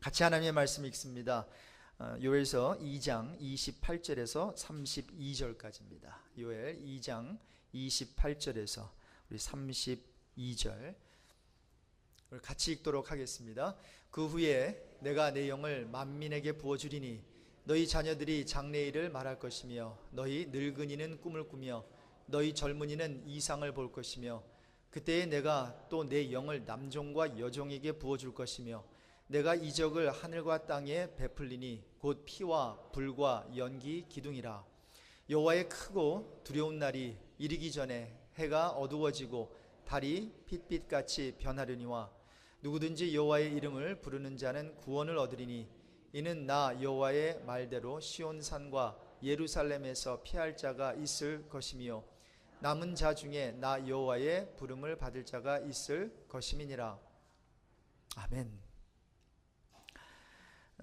같이 하나님의 말씀 읽습니다. 요엘서 2장 28절에서 32절까지입니다. 요엘 2장 28절에서 우리 32절 우리 같이 읽도록 하겠습니다. 그 후에 내가 내 영을 만민에게 부어주리니 너희 자녀들이 장래일을 말할 것이며 너희 늙은이는 꿈을 꾸며 너희 젊은이는 이상을 볼 것이며 그때에 내가 또 내 영을 남종과 여종에게 부어줄 것이며 내가 이적을 하늘과 땅에 베풀리니 곧 피와 불과 연기 기둥이라. 여호와의 크고 두려운 날이 이르기 전에 해가 어두워지고 달이 핏빛같이 변하려니와 누구든지 여호와의 이름을 부르는 자는 구원을 얻으리니 이는 나 여호와의 말대로 시온산과 예루살렘에서 피할 자가 있을 것이며 남은 자 중에 나 여호와의 부름을 받을 자가 있을 것임이니라. 아멘.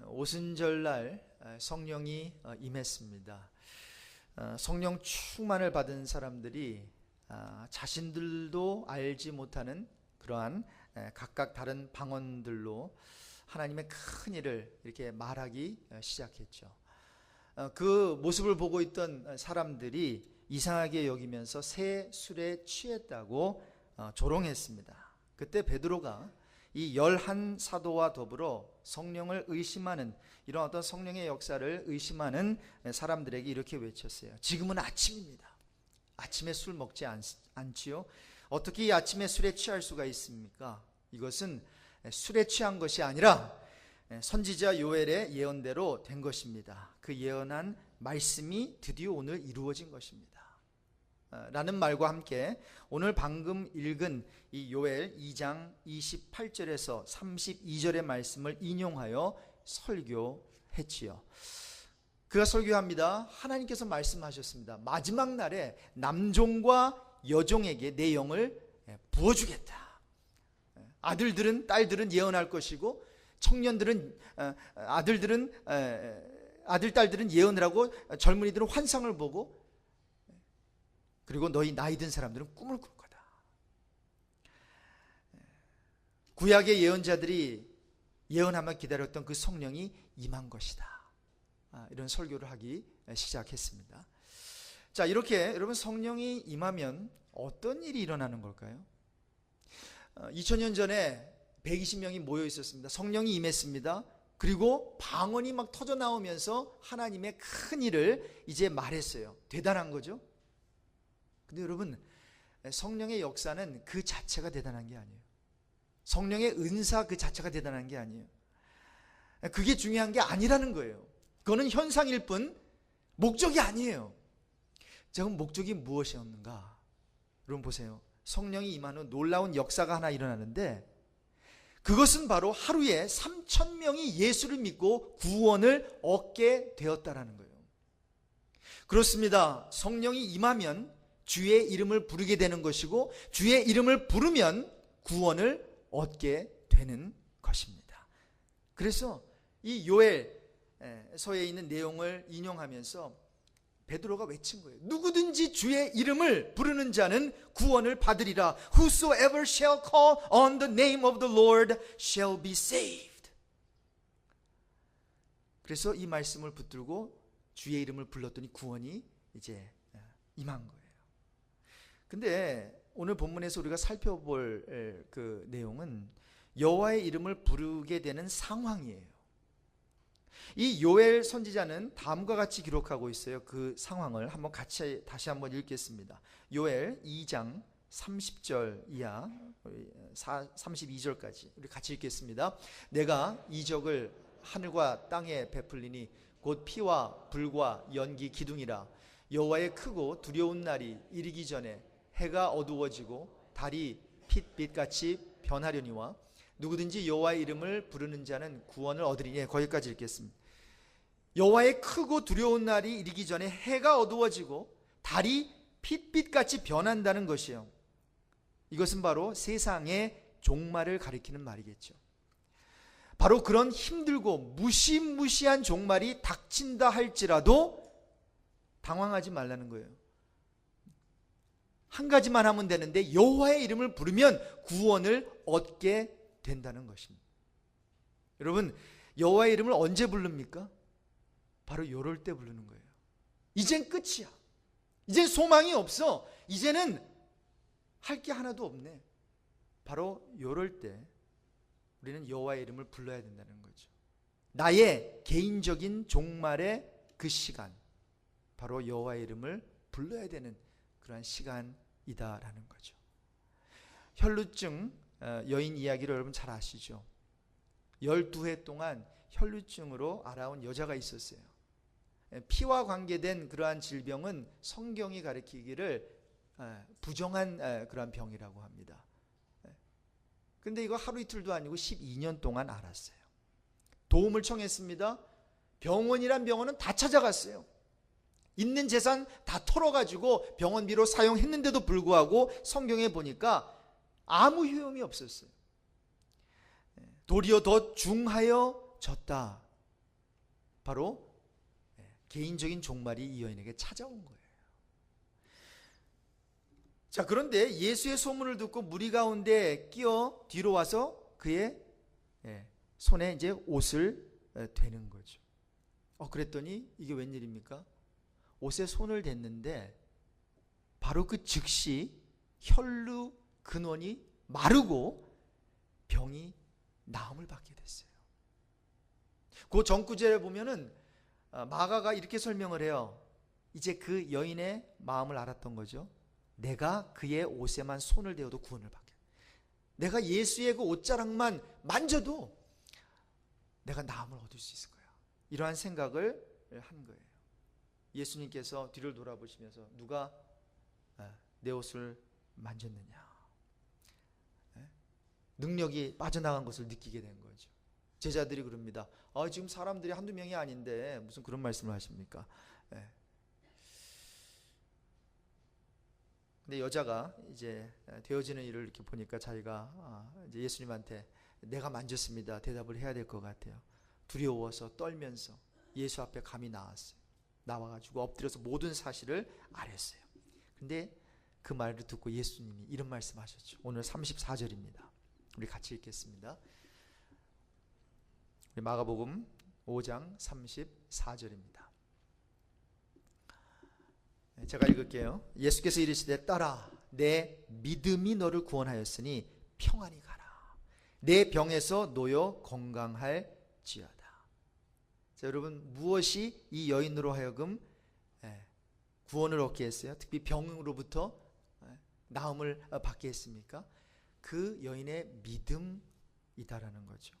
오순절날 성령이 임했습니다. 성령 충만을 받은 사람들이 자신들도 알지 못하는 그러한 각각 다른 방언들로 하나님의 큰 일을 이렇게 말하기 시작했죠. 그 모습을 보고 있던 사람들이 이상하게 여기면서 새 술에 취했다고 조롱했습니다. 그때 베드로가 이 11사도와 더불어 성령을 의심하는 이런 어떤 성령의 역사를 의심하는 사람들에게 이렇게 외쳤어요. 지금은 아침입니다. 아침에 술 먹지 않지요? 어떻게 이 아침에 술에 취할 수가 있습니까? 이것은 술에 취한 것이 아니라 선지자 요엘의 예언대로 된 것입니다. 그 예언한 말씀이 드디어 오늘 이루어진 것입니다. 라는 말과 함께 오늘 방금 읽은 이 요엘 2장 28절에서 32절의 말씀을 인용하여 설교했지요. 그가 설교합니다. 하나님께서 말씀하셨습니다. 마지막 날에 남종과 여종에게 내 영을 부어주겠다. 아들들은 딸들은 예언할 것이고 청년들은 아들 딸들은 예언을 하고 젊은이들은 환상을 보고 그리고 너희 나이 든 사람들은 꿈을 꿀 거다. 구약의 예언자들이 예언하며 기다렸던 그 성령이 임한 것이다. 이런 설교를 하기 시작했습니다. 자, 이렇게 여러분 성령이 임하면 어떤 일이 일어나는 걸까요? 2000년 전에 120명이 모여 있었습니다. 성령이 임했습니다. 그리고 방언이 막 터져 나오면서 하나님의 큰 일을 이제 말했어요. 대단한 거죠. 근데 여러분, 성령의 역사는 그 자체가 대단한 게 아니에요. 성령의 은사 그 자체가 대단한 게 아니에요. 그게 중요한 게 아니라는 거예요. 그거는 현상일 뿐 목적이 아니에요. 자, 그럼 목적이 무엇이었는가? 여러분 보세요. 성령이 임하는 놀라운 역사가 하나 일어나는데 그것은 바로 하루에 3,000명이 예수를 믿고 구원을 얻게 되었다라는 거예요. 그렇습니다. 성령이 임하면 주의 이름을 부르게 되는 것이고 주의 이름을 부르면 구원을 얻게 되는 것입니다. 그래서 이 요엘서에 있는 내용을 인용하면서 베드로가 외친 거예요. 누구든지 주의 이름을 부르는 자는 구원을 받으리라. Whosoever shall call on the name of the Lord shall be saved. 그래서 이 말씀을 붙들고 주의 이름을 불렀더니 구원이 이제 임한 거예요. 근데 오늘 본문에서 우리가 살펴볼 그 내용은 여호와의 이름을 부르게 되는 상황이에요. 이 요엘 선지자는 다음과 같이 기록하고 있어요. 그 상황을 한번 같이 다시 한번 읽겠습니다. 요엘 2장 30절 이하 32절까지 우리 같이 읽겠습니다. 내가 이적을 하늘과 땅에 베풀리니 곧 피와 불과 연기 기둥이라. 여호와의 크고 두려운 날이 이르기 전에 해가 어두워지고 달이 핏빛같이 변하려니와 누구든지 여호와의 이름을 부르는 자는 구원을 얻으리니. 거기까지 읽겠습니다. 여호와의 크고 두려운 날이 이르기 전에 해가 어두워지고 달이 핏빛같이 변한다는 것이에요. 이것은 바로 세상의 종말을 가리키는 말이겠죠. 바로 그런 힘들고 무시무시한 종말이 닥친다 할지라도 당황하지 말라는 거예요. 한 가지만 하면 되는데 여호와의 이름을 부르면 구원을 얻게 된다는 것입니다. 여러분, 여호와의 이름을 언제 부릅니까? 바로 요럴 때 부르는 거예요. 이젠 끝이야. 이젠 소망이 없어. 이제는 할 게 하나도 없네. 바로 요럴 때 우리는 여호와의 이름을 불러야 된다는 거죠. 나의 개인적인 종말의 그 시간, 바로 여호와의 이름을 불러야 되는 그러한 시간이다라는 거죠. 혈루증 여인 이야기를 여러분 잘 아시죠? 12해 동안 혈루증으로 앓아온 여자가 있었어요. 피와 관계된 그러한 질병은 성경이 가리키기를 부정한 그러한 병이라고 합니다. 근데 이거 하루 이틀도 아니고 12년 동안 앓았어요. 도움을 청했습니다. 병원이란 병원은 다 찾아갔어요. 있는 재산 다 털어가지고 병원비로 사용했는데도 불구하고 성경에 보니까 아무 효용이 없었어요. 도리어 더 중하여졌다. 바로 개인적인 종말이 이 여인에게 찾아온 거예요. 자, 그런데 예수의 소문을 듣고 무리 가운데 끼어 뒤로 와서 그의 손에 이제 옷을 대는 거죠. 그랬더니 이게 웬일입니까? 옷에 손을 댔는데 바로 그 즉시 혈루 근원이 마르고 병이 나음을 받게 됐어요. 그 전구절에 보면은 마가가 이렇게 설명을 해요. 이제 그 여인의 마음을 알았던 거죠. 내가 그의 옷에만 손을 대어도 구원을 받게. 내가 예수의 그 옷자락만 만져도 내가 나음을 얻을 수 있을 거야. 이러한 생각을 한 거예요. 예수님께서 뒤를 돌아보시면서 누가 내 옷을 만졌느냐. 능력이 빠져나간 것을 느끼게 된 거죠. 제자들이 그럽니다. 지금 사람들이 한두 명이 아닌데 무슨 그런 말씀을 하십니까? 근데 여자가 이제 되어지는 일을 이렇게 보니까 자기가 이제 예수님한테 내가 만졌습니다 대답을 해야 될 것 같아요. 두려워서 떨면서 예수 앞에 감히 나와가지고 엎드려서 모든 사실을 알았어요. 근데 그 말을 듣고 예수님이 이런 말씀하셨죠. 오늘 34절입니다. 우리 같이 읽겠습니다. 우리 마가복음 5장 34절입니다. 제가 읽을게요. 예수께서 이르시되 딸아 내 믿음이 너를 구원하였으니 평안히 가라. 내 병에서 놓여 건강할지어다. 자, 여러분 무엇이 이 여인으로 하여금 구원을 얻게 했어요? 특히 병으로부터 나음을 받게 했습니까? 그 여인의 믿음이다라는 거죠.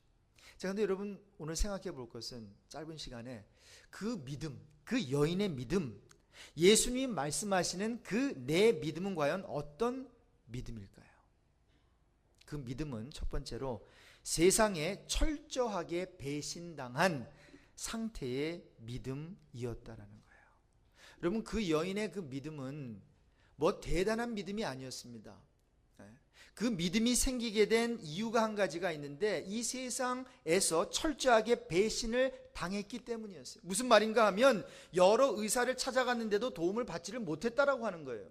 자, 근데 여러분 오늘 생각해 볼 것은 짧은 시간에 그 믿음, 그 여인의 믿음, 예수님 말씀하시는 그 내 믿음은 과연 어떤 믿음일까요? 그 믿음은 첫 번째로 세상에 철저하게 배신당한 상태의 믿음이었다라는 거예요. 여러분 그 여인의 그 믿음은 뭐 대단한 믿음이 아니었습니다. 그 믿음이 생기게 된 이유가 한 가지가 있는데 이 세상에서 철저하게 배신을 당했기 때문이었어요. 무슨 말인가 하면 여러 의사를 찾아갔는데도 도움을 받지를 못했다라고 하는 거예요.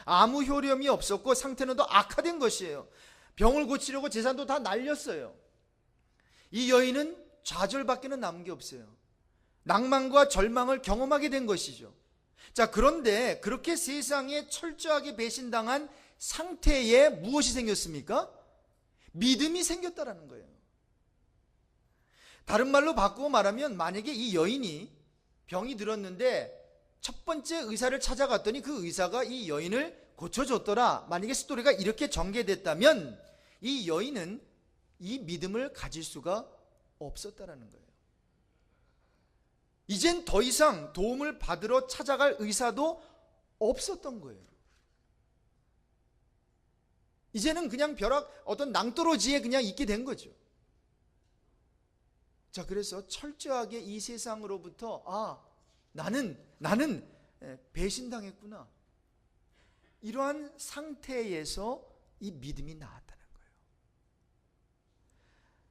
아무 효력이 없었고 상태는 더 악화된 것이에요. 병을 고치려고 재산도 다 날렸어요. 이 여인은 좌절밖에는 남은 게 없어요. 낭만과 절망을 경험하게 된 것이죠. 자, 그런데 그렇게 세상에 철저하게 배신당한 상태에 무엇이 생겼습니까? 믿음이 생겼다라는 거예요. 다른 말로 바꾸고 말하면 만약에 이 여인이 병이 들었는데 첫 번째 의사를 찾아갔더니 그 의사가 이 여인을 고쳐줬더라. 만약에 스토리가 이렇게 전개됐다면 이 여인은 이 믿음을 가질 수가 없었다라는 거예요. 이젠 더 이상 도움을 받으러 찾아갈 의사도 없었던 거예요. 이제는 그냥 벼락 어떤 낭떠러지에 그냥 있게 된 거죠. 자, 그래서 철저하게 이 세상으로부터 나는 배신당했구나. 이러한 상태에서 이 믿음이 나왔다는 거예요.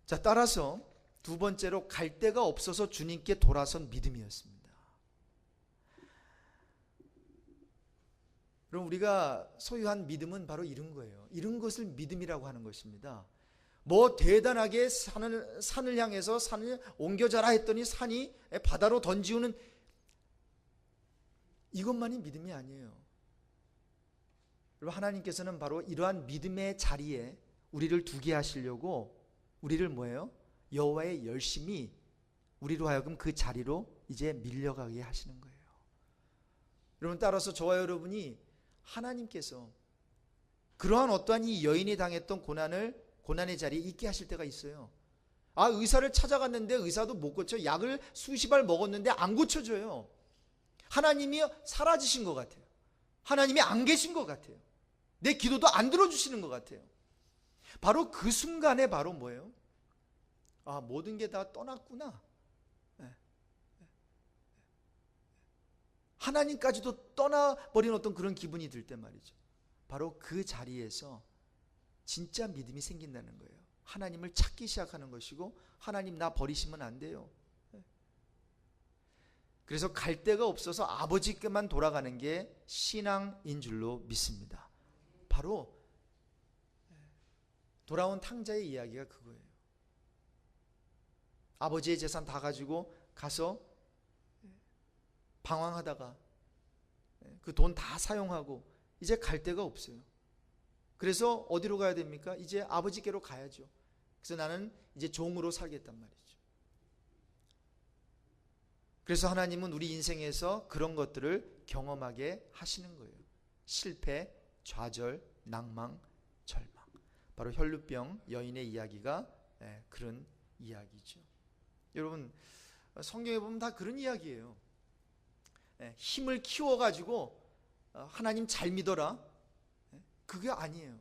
자, 따라서 두 번째로 갈 데가 없어서 주님께 돌아선 믿음이었습니다. 그럼 우리가 소유한 믿음은 바로 이런 거예요. 이런 것을 믿음이라고 하는 것입니다. 뭐 대단하게 산을 향해서 산을 옮겨져라 했더니 산이 바다로 던지우는 이것만이 믿음이 아니에요. 여러분, 하나님께서는 바로 이러한 믿음의 자리에 우리를 두게 하시려고 우리를 뭐예요? 여호와의 열심히 우리로 하여금 그 자리로 이제 밀려가게 하시는 거예요. 여러분, 따라서 저와 여러분이 하나님께서 그러한 어떠한 이 여인이 당했던 고난의 자리에 있게 하실 때가 있어요. 의사를 찾아갔는데 의사도 못 고쳐. 약을 수십 알 먹었는데 안 고쳐져요. 하나님이 사라지신 것 같아요. 하나님이 안 계신 것 같아요. 내 기도도 안 들어주시는 것 같아요. 바로 그 순간에 바로 뭐예요? 모든 게 다 떠났구나. 하나님까지도 떠나버린 어떤 그런 기분이 들 때 말이죠. 바로 그 자리에서 진짜 믿음이 생긴다는 거예요. 하나님을 찾기 시작하는 것이고, 하나님 나 버리시면 안 돼요. 그래서 갈 데가 없어서 아버지께만 돌아가는 게 신앙인 줄로 믿습니다. 바로 돌아온 탕자의 이야기가 그거예요. 아버지의 재산 다 가지고 가서 방황하다가 그 돈 다 사용하고 이제 갈 데가 없어요. 그래서 어디로 가야 됩니까? 이제 아버지께로 가야죠. 그래서 나는 이제 종으로 살겠단 말이죠. 그래서 하나님은 우리 인생에서 그런 것들을 경험하게 하시는 거예요. 실패, 좌절, 낭망, 절망. 바로 혈루병 여인의 이야기가 그런 이야기죠. 여러분, 성경에 보면 다 그런 이야기예요. 힘을 키워가지고 하나님 잘 믿어라, 그게 아니에요.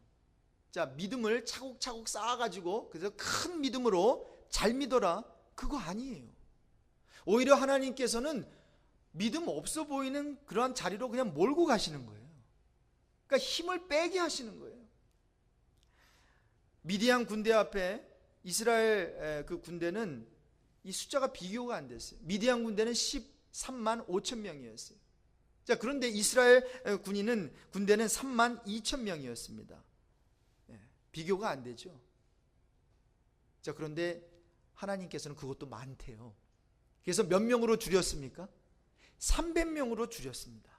자, 믿음을 차곡차곡 쌓아가지고 그래서 큰 믿음으로 잘 믿어라, 그거 아니에요. 오히려 하나님께서는 믿음 없어 보이는 그러한 자리로 그냥 몰고 가시는 거예요. 그러니까 힘을 빼게 하시는 거예요. 미디안 군대 앞에 이스라엘 그 군대는 이 숫자가 비교가 안 됐어요. 미디안 군대는 13만 5천 명이었어요. 자, 그런데 이스라엘 군대는 3만 2천 명이었습니다. 비교가 안 되죠. 자, 그런데 하나님께서는 그것도 많대요. 그래서 몇 명으로 줄였습니까? 300명으로 줄였습니다.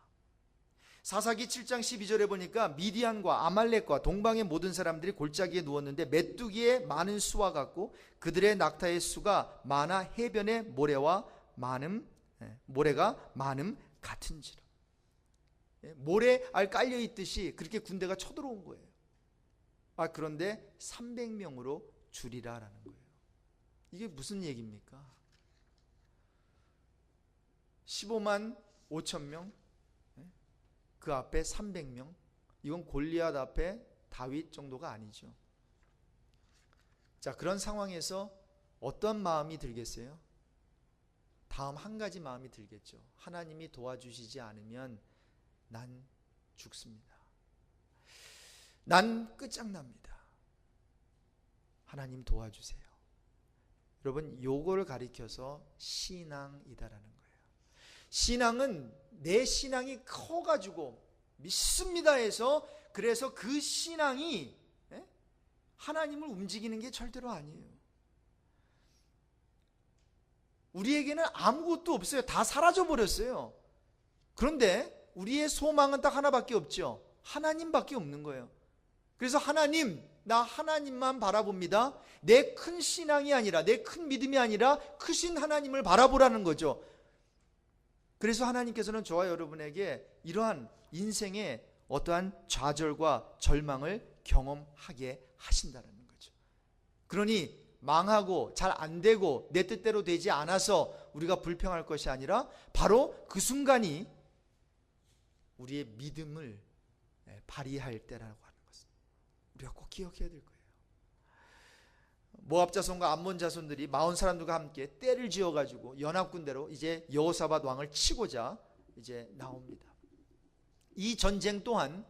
사사기 7장 12절에 보니까 미디안과 아말렉과 동방의 모든 사람들이 골짜기에 누웠는데 메뚜기의 많은 수와 같고 그들의 낙타의 수가 많아 해변의 모래가 많음 같은지라. 모래알 깔려 있듯이 그렇게 군대가 쳐들어온 거예요. 그런데 300명으로 줄이라라는 거예요. 이게 무슨 얘기입니까? 15만 5천 명, 그 앞에 300명, 이건 골리앗 앞에 다윗 정도가 아니죠. 자, 그런 상황에서 어떤 마음이 들겠어요? 다음 한 가지 마음이 들겠죠. 하나님이 도와주시지 않으면 난 죽습니다. 난 끝장납니다. 하나님 도와주세요. 여러분, 요거를 가리켜서 신앙이다라는 거예요. 신앙은 내 신앙이 커가지고 믿습니다 해서 그래서 그 신앙이 하나님을 움직이는 게 절대로 아니에요. 우리에게는 아무것도 없어요. 다 사라져버렸어요. 그런데 우리의 소망은 딱 하나밖에 없죠. 하나님밖에 없는 거예요. 그래서 하나님, 나 하나님만 바라봅니다. 내 큰 신앙이 아니라, 내 큰 믿음이 아니라 크신 하나님을 바라보라는 거죠. 그래서 하나님께서는 저와 여러분에게 이러한 인생의 어떠한 좌절과 절망을 경험하게 하신다는 거죠. 그러니 망하고 잘 안 되고 내 뜻대로 되지 않아서 우리가 불평할 것이 아니라 바로 그 순간이 우리의 믿음을 발휘할 때라고 하는 것을 우리가 꼭 기억해야 될 거예요. 모압 자손과 암몬 자손들이 40사람들과 함께 떼를 지어가지고 연합군대로 이제 여호사밧 왕을 치고자 이제 나옵니다. 이 전쟁 또한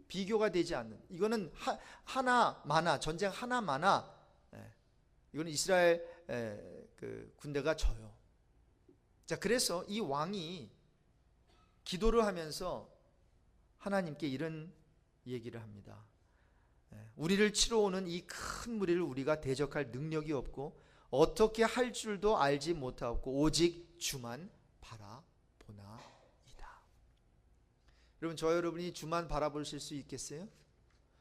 비교가 되지 않는, 이거는 하나마나, 전쟁 하나마나 이거는 이스라엘 그 군대가 져요. 자, 그래서 이 왕이 기도를 하면서 하나님께 이런 얘기를 합니다. 우리를 치러 오는 이 큰 무리를 우리가 대적할 능력이 없고 어떻게 할 줄도 알지 못하고 오직 주만 바라보나이다. 여러분, 저 여러분이 주만 바라보실 수 있겠어요?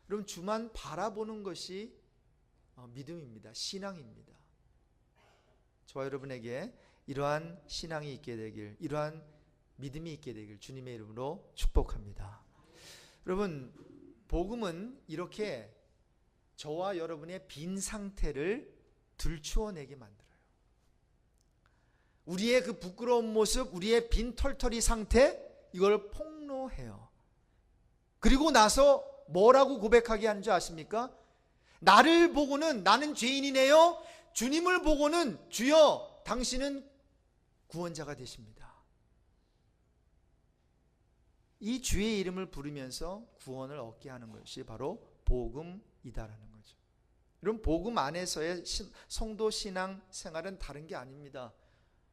여러분, 주만 바라보는 것이 믿음입니다. 신앙입니다. 저와 여러분에게 이러한 신앙이 있게 되길, 이러한 믿음이 있게 되길 주님의 이름으로 축복합니다. 여러분, 복음은 이렇게 저와 여러분의 빈 상태를 들추어내게 만들어요. 우리의 그 부끄러운 모습, 우리의 빈 털털이 상태, 이걸 폭로해요. 그리고 나서 뭐라고 고백하게 하는 줄 아십니까? 나를 보고는 나는 죄인이네요. 주님을 보고는 주여 당신은 구원자가 되십니다. 이 주의 이름을 부르면서 구원을 얻게 하는 것이 바로 복음이다라는 거죠. 여러분, 복음 안에서의 성도 신앙 생활은 다른 게 아닙니다.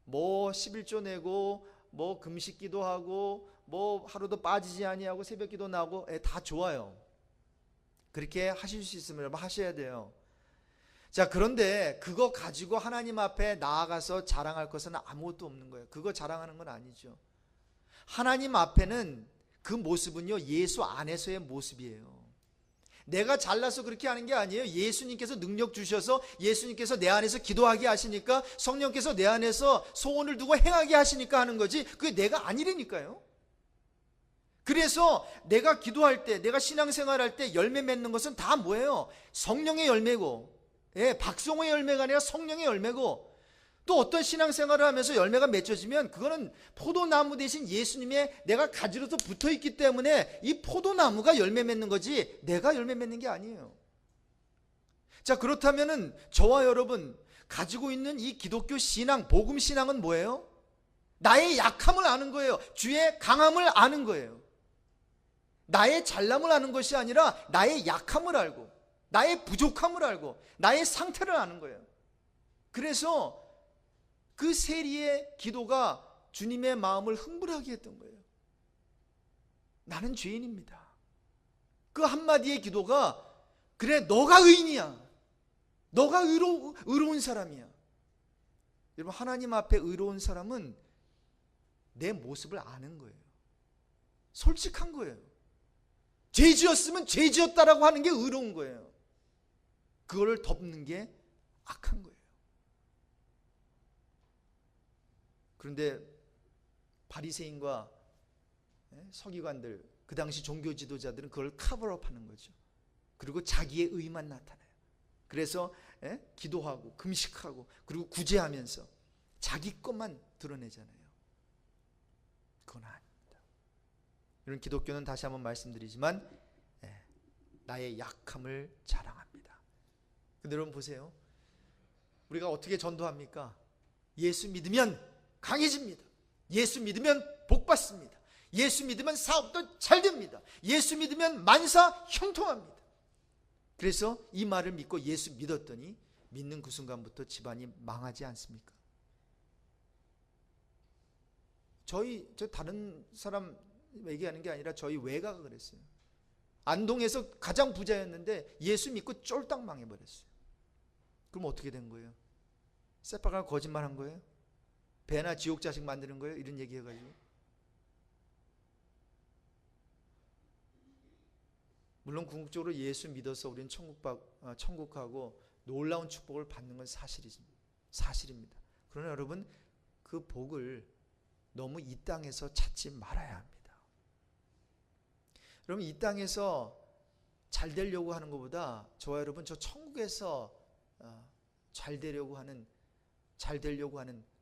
뭐 11조 내고 뭐 금식 기도하고 뭐 하루도 빠지지 아니하고 새벽 기도 나고 다 좋아요. 그렇게 하실 수 있으면 여러분 하셔야 돼요. 자, 그런데 그거 가지고 하나님 앞에 나아가서 자랑할 것은 아무것도 없는 거예요. 그거 자랑하는 건 아니죠. 하나님 앞에는 그 모습은요, 예수 안에서의 모습이에요. 내가 잘나서 그렇게 하는 게 아니에요. 예수님께서 능력 주셔서 예수님께서 내 안에서 기도하게 하시니까, 성령께서 내 안에서 소원을 두고 행하게 하시니까 하는 거지, 그게 내가 아니라니까요. 그래서 내가 기도할 때, 내가 신앙생활할 때 열매 맺는 것은 다 뭐예요? 성령의 열매고, 박성호의 열매가 아니라 성령의 열매고, 또 어떤 신앙생활을 하면서 열매가 맺혀지면 그거는 포도나무 대신 예수님의 내가 가지로서 붙어있기 때문에 이 포도나무가 열매 맺는 거지 내가 열매 맺는 게 아니에요. 자, 그렇다면은 저와 여러분 가지고 있는 이 기독교 신앙, 복음 신앙은 뭐예요? 나의 약함을 아는 거예요. 주의 강함을 아는 거예요. 나의 잘남을 아는 것이 아니라 나의 약함을 알고, 나의 부족함을 알고, 나의 상태를 아는 거예요. 그래서 그 세리의 기도가 주님의 마음을 흥분하게 했던 거예요. 나는 죄인입니다. 그 한마디의 기도가, 그래 너가 의인이야, 너가 의로운 사람이야. 여러분, 하나님 앞에 의로운 사람은 내 모습을 아는 거예요. 솔직한 거예요. 죄 지었으면 죄 지었다라고 하는 게 의로운 거예요. 그거를 덮는 게 악한 거예요. 그런데 바리새인과 서기관들, 그 당시 종교 지도자들은 그걸 커버업하는 거죠. 그리고 자기의 의만 나타나요. 그래서 기도하고 금식하고 그리고 구제하면서 자기 것만 드러내잖아요. 그건 아닙니다. 이런 기독교는 다시 한번 말씀드리지만 나의 약함을 자랑합니다. 근데 여러분 보세요. 우리가 어떻게 전도합니까? 예수 믿으면 강해집니다. 예수 믿으면 복 받습니다. 예수 믿으면 사업도 잘 됩니다. 예수 믿으면 만사 형통합니다. 그래서 이 말을 믿고 예수 믿었더니 믿는 그 순간부터 집안이 망하지 않습니까? 저 다른 사람 얘기하는 게 아니라 저희 외가가 그랬어요. 안동에서 가장 부자였는데 예수 믿고 쫄딱 망해버렸어요. 그럼 어떻게 된 거예요? 새빨간 거짓말 한 거예요? 배나 지옥 자식 만드는 거예요? 이런 얘기 해가지고. 물론 궁극적으로 예수 믿어서 우리는 천국하고 놀라운 축복을 받는 건 사실입니다. 그러나 여러분, 그 복을 너무 이 땅에서 찾지 말아야 합니다. 여러분, 이 땅에서 잘 되려고 하는 것보다 저와 여러분 저 천국에서 잘 되려고 하는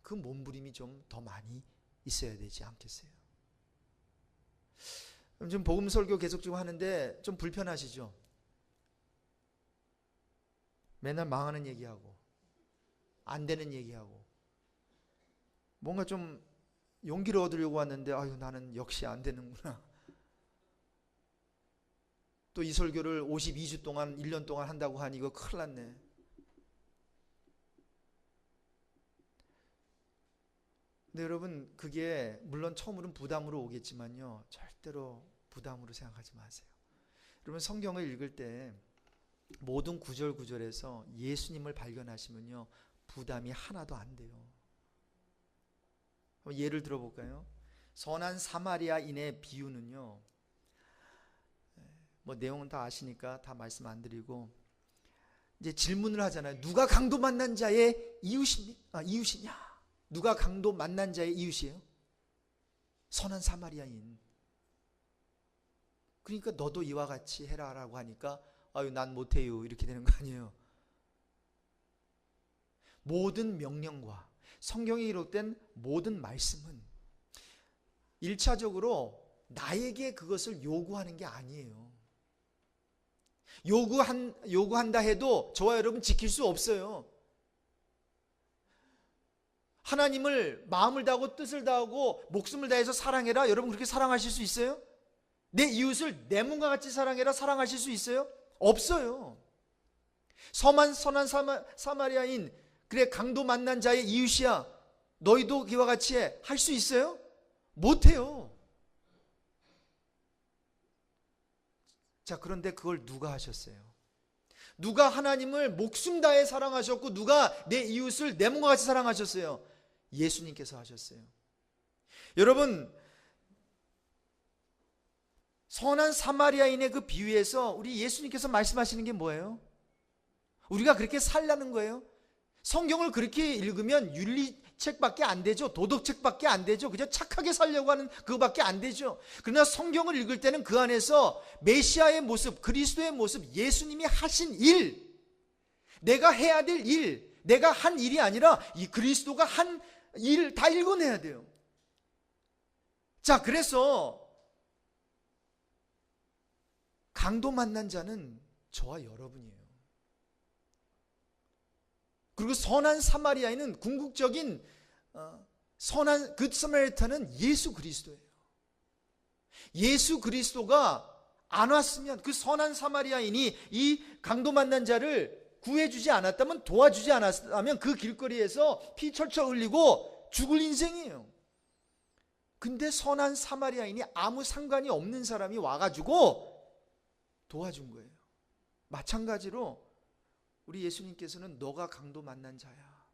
그 몸부림이 좀 더 많이 있어야 되지 않겠어요? 좀 복음 설교 계속 좀 하는데 좀 불편하시죠? 맨날 망하는 얘기하고 안 되는 얘기하고 뭔가 좀 용기를 얻으려고 왔는데 아유 나는 역시 안 되는구나. 또 이 설교를 52주 동안 1년 동안 한다고 하니 이거 큰일 났네. 근데 여러분, 그게 물론 처음으로는 부담으로 오겠지만요, 절대로 부담으로 생각하지 마세요. 여러분, 성경을 읽을 때 모든 구절구절에서 예수님을 발견하시면요, 부담이 하나도 안 돼요. 예를 들어볼까요? 선한 사마리아인의 비유는요, 뭐 내용은 다 아시니까 다 말씀 안 드리고, 이제 질문을 하잖아요. 누가 강도 만난 자의 이웃이냐? 누가 강도 만난 자의 이웃이에요? 선한 사마리아인. 그러니까 너도 이와 같이 해라라고 하니까 아유 난 못해요 이렇게 되는 거 아니에요. 모든 명령과 성경에 기록된 모든 말씀은 1차적으로 나에게 그것을 요구하는 게 아니에요. 요구한다 해도 저와 여러분 지킬 수 없어요. 하나님을 마음을 다하고 뜻을 다하고 목숨을 다해서 사랑해라. 여러분 그렇게 사랑하실 수 있어요? 내 이웃을 내 몸과 같이 사랑해라. 사랑하실 수 있어요? 없어요. 선한 사마리아인, 그래 강도 만난 자의 이웃이야, 너희도 그와 같이 해. 할 수 있어요? 못해요. 자, 그런데 그걸 누가 하셨어요? 누가 하나님을 목숨 다해 사랑하셨고 누가 내 이웃을 내 몸과 같이 사랑하셨어요? 예수님께서 하셨어요. 여러분, 선한 사마리아인의 그 비유에서 우리 예수님께서 말씀하시는 게 뭐예요? 우리가 그렇게 살라는 거예요. 성경을 그렇게 읽으면 윤리책밖에 안 되죠. 도덕책밖에 안 되죠. 그저 착하게 살려고 하는 그거밖에 안 되죠. 그러나 성경을 읽을 때는 그 안에서 메시아의 모습, 그리스도의 모습, 예수님이 하신 일, 내가 해야 될 일, 내가 한 일이 아니라 이 그리스도가 한 일 다 읽어내야 돼요. 자, 그래서 강도 만난 자는 저와 여러분이에요. 그리고 선한 사마리아인은 궁극적인 선한 굿 서마리탄은 예수 그리스도예요. 예수 그리스도가 안 왔으면, 그 선한 사마리아인이 이 강도 만난 자를 구해주지 않았다면, 도와주지 않았다면 그 길거리에서 피 철철 흘리고 죽을 인생이에요. 근데 선한 사마리아인이 아무 상관이 없는 사람이 와가지고 도와준 거예요. 마찬가지로 우리 예수님께서는 너가 강도 만난 자야,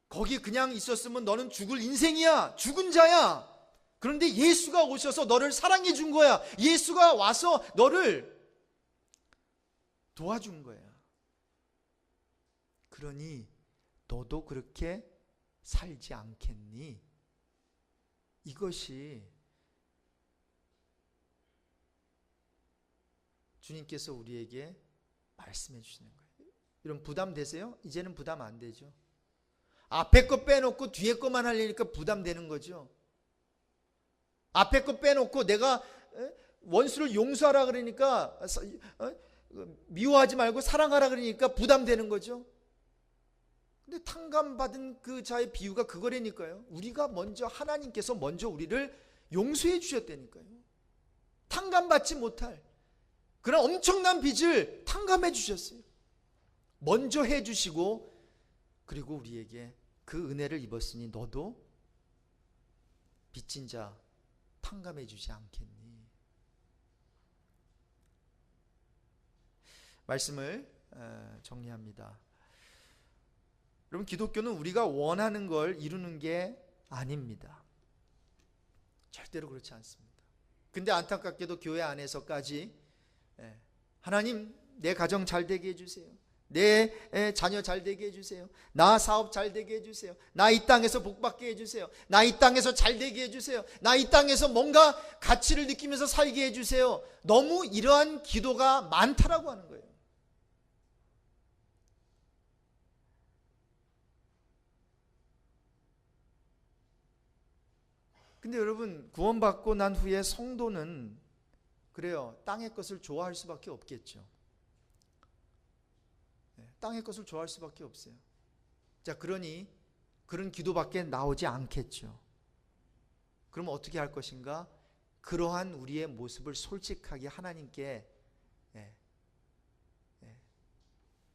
거기 그냥 있었으면 너는 죽을 인생이야, 죽은 자야. 그런데 예수가 오셔서 너를 사랑해 준 거야. 예수가 와서 너를 도와준 거야. 그러니 너도 그렇게 살지 않겠니? 이것이 주님께서 우리에게 말씀해 주시는 거예요. 이런 부담 되세요? 이제는 부담 안 되죠. 앞에 거 빼놓고 뒤에 거만 하려니까 부담되는 거죠. 앞에 거 빼놓고 내가 원수를 용서하라 그러니까, 미워하지 말고 사랑하라 그러니까 부담되는 거죠. 근데 탕감받은 그 자의 비유가 그거라니까요. 우리가 먼저, 하나님께서 먼저 우리를 용서해 주셨다니까요. 탕감받지 못할 그런 엄청난 빚을 탕감해 주셨어요. 먼저 해 주시고, 그리고 우리에게 그 은혜를 입었으니 너도 빚진 자 탕감해 주지 않겠니? 말씀을 정리합니다. 여러분, 기독교는 우리가 원하는 걸 이루는 게 아닙니다. 절대로 그렇지 않습니다. 근데 안타깝게도 교회 안에서까지 하나님, 내 가정 잘 되게 해주세요, 내 자녀 잘 되게 해주세요, 나 사업 잘 되게 해주세요, 나 이 땅에서 복받게 해주세요, 나 이 땅에서 잘 되게 해주세요, 나 이 땅에서 뭔가 가치를 느끼면서 살게 해주세요. 너무 이러한 기도가 많다라고 하는 거예요. 근데 여러분, 구원받고 난 후에 성도는 그래요, 땅의 것을 좋아할 수밖에 없겠죠. 땅의 것을 좋아할 수밖에 없어요. 자, 그러니 그런 기도밖에 나오지 않겠죠. 그럼 어떻게 할 것인가? 그러한 우리의 모습을 솔직하게 하나님께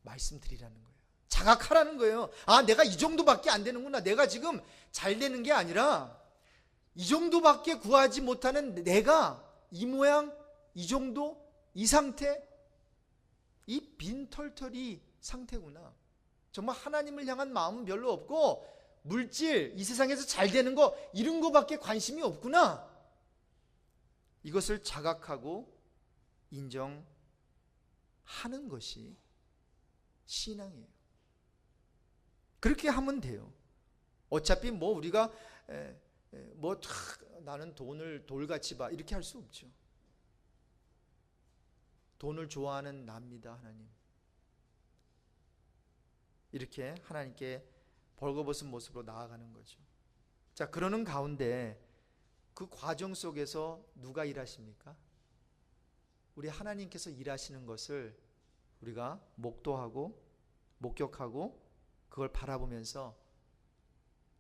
말씀드리라는 거예요. 자각하라는 거예요. 아, 내가 이 정도밖에 안 되는구나. 내가 지금 잘 되는 게 아니라 이 정도밖에 구하지 못하는 내가 이 모양, 이 정도, 이 상태, 이 빈털터리 상태구나. 정말 하나님을 향한 마음은 별로 없고 물질, 이 세상에서 잘 되는 거 이런 거밖에 관심이 없구나. 이것을 자각하고 인정하는 것이 신앙이에요. 그렇게 하면 돼요. 어차피 뭐 우리가 나는 돈을 돌같이 봐 이렇게 할 수 없죠. 돈을 좋아하는 납니다, 하나님. 이렇게 하나님께 벌거벗은 모습으로 나아가는 거죠. 자, 그러는 가운데 그 과정 속에서 누가 일하십니까? 우리 하나님께서 일하시는 것을 우리가 목도하고 목격하고 그걸 바라보면서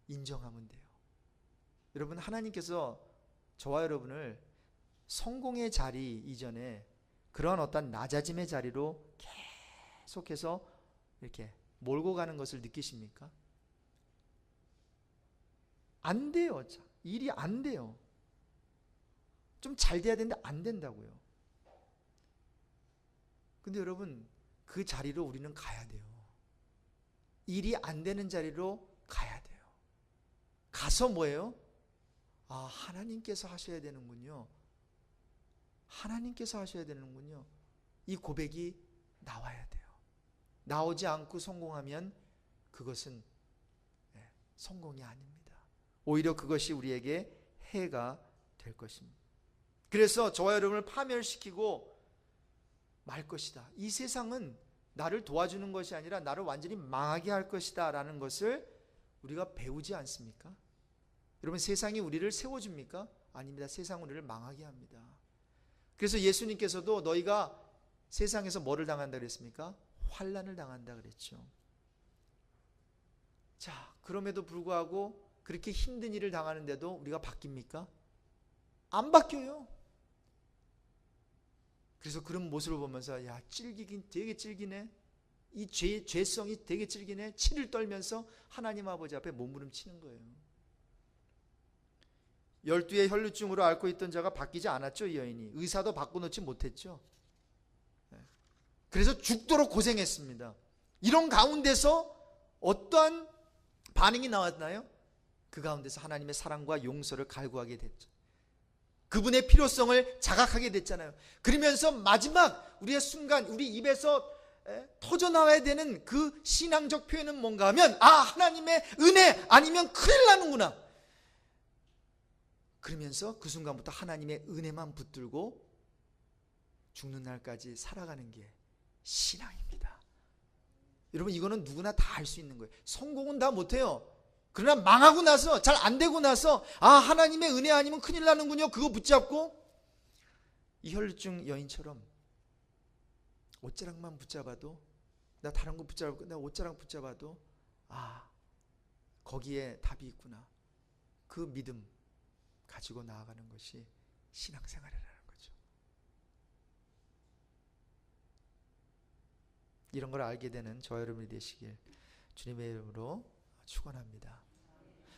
인정하면 돼요. 여러분, 하나님께서 저와 여러분을 성공의 자리 이전에 그런 어떤 낮아짐의 자리로 계속해서 이렇게 몰고 가는 것을 느끼십니까? 안 돼요. 일이 안 돼요. 좀 잘 돼야 되는데 안 된다고요. 근데 여러분, 그 자리로 우리는 가야 돼요. 일이 안 되는 자리로 가야 돼요. 가서 뭐예요? 아, 하나님께서 하셔야 되는군요. 하나님께서 하셔야 되는군요. 이 고백이 나와야 돼요. 나오지 않고 성공하면 그것은 성공이 아닙니다. 오히려 그것이 우리에게 해가 될 것입니다. 그래서 저와 여러분을 파멸시키고 말 것이다. 이 세상은 나를 도와주는 것이 아니라 나를 완전히 망하게 할 것이다 라는 것을 우리가 배우지 않습니까? 여러분, 세상이 우리를 세워줍니까? 아닙니다. 세상은 우리를 망하게 합니다. 그래서 예수님께서도 너희가 세상에서 뭐를 당한다 그랬습니까? 환난을 당한다 그랬죠. 자, 그럼에도 불구하고 그렇게 힘든 일을 당하는데도 우리가 바뀝니까? 안 바뀌어요. 그래서 그런 모습을 보면서 야, 찔기긴 되게 찔기네. 이 죄성이 되게 찔기네. 치를 떨면서 하나님 아버지 앞에 몸부림치는 거예요. 12의 혈루증으로 앓고 있던 자가 바뀌지 않았죠, 이 여인이. 의사도 바꿔놓지 못했죠. 그래서 죽도록 고생했습니다. 이런 가운데서 어떠한 반응이 나왔나요? 그 가운데서 하나님의 사랑과 용서를 갈구하게 됐죠. 그분의 필요성을 자각하게 됐잖아요. 그러면서 마지막 우리의 순간 우리 입에서 터져나와야 되는 그 신앙적 표현은 뭔가 하면 아, 하나님의 은혜 아니면 큰일 나는구나. 그러면서 그 순간부터 하나님의 은혜만 붙들고 죽는 날까지 살아가는 게 신앙입니다. 여러분, 이거는 누구나 다 할 수 있는 거예요. 성공은 다 못해요. 그러나 망하고 나서, 잘 안 되고 나서 아, 하나님의 은혜 아니면 큰일 나는군요. 그거 붙잡고 이 혈루증 여인처럼 옷자락만 붙잡아도, 나 다른 거 붙잡고 나 옷자락 붙잡아도 아, 거기에 답이 있구나. 그 믿음 가지고 나아가는 것이 신앙생활이라는 거죠. 이런 걸 알게 되는 저와 여러분이 되시길 주님의 이름으로 축원합니다.